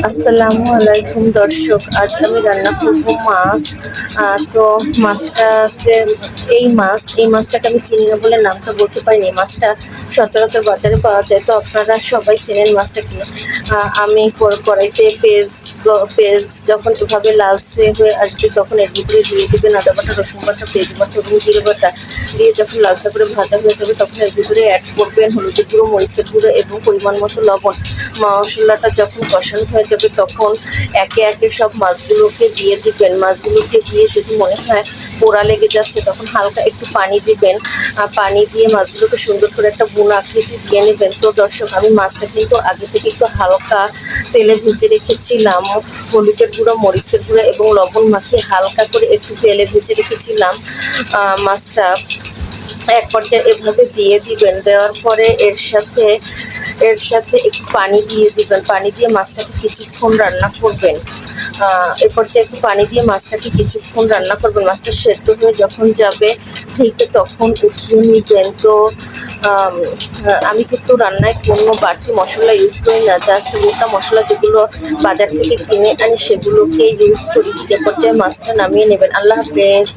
আসসালামু আলাইকুম দর্শক, আজ আমি রান্না করব মাছ। তো মাছটাকে এই মাছটাকে আমি চিনি না বলে নামটা বলতে পারিনি। এই মাছটা সচরাচর বাজারে পাওয়া যায়, তো আপনারা সবাই চেনেন মাছটাকে। আমি কড়াইতে পেঁয়াজ যখন এভাবে লালচে হয়ে আসবে তখন এর ভিতরে দিয়ে দেবেন আদা বাটা, রসুন বাটা, পেঁয়াজ বাটা এবং জিরে বাটা। দিয়ে যখন লালচে করে ভাজা হয়ে যাবে তখন এর ভিতরে অ্যাড করবেন হলুদের গুঁড়ো, মরিচের গুঁড়ো এবং পরিমাণ মতো লবণ। মশলাটা যখন কষানো হয়ে যাবে তখন একে একে সব মাছগুলোকে দিয়ে দিবেন। মাছগুলোকে দিয়ে যদি মনে হয় পোড়া লেগে যাচ্ছে তখন হালকা একটু পানি দিবেন। পানি দিয়ে মাছগুলোকে সুন্দর করে একটা বুনা আকৃতি দিয়ে নেবেন। তো দর্শক, আমি মাছটা কিন্তু আগে থেকে একটু হালকা তেলে ভেজে রেখেছিলাম। হলুদের গুঁড়ো, মরিচের গুঁড়ো এবং লবণ মাখিয়ে হালকা করে একটু তেলে ভেজে রেখেছিলাম। মাছটা এক পর্যায়ে এভাবে দিয়ে দিবেন। দেওয়ার পরে এর সাথে একটু পানি দিয়ে দিবেন। পানি দিয়ে মাছটাকে কিছুক্ষণ রান্না করবেন। এর পর্যায়ে একটু পানি দিয়ে মাছটাকে কিছুক্ষণ রান্না করবেন। মাছটা সেদ্ধ হয়ে যখন যাবে ঠিক তখন উঠিয়ে নিবেন। তো আমি কিন্তু রান্নায় কোনো বাড়তি মশলা ইউজ করি না, জাস্ট গোটা মশলা যেগুলো বাজার থেকে কিনে আনি সেগুলোকে ইউজ করি। ঠিক এ পর্যায়ে মাছটা নামিয়ে নেবেন। আল্লাহ হাফেজ।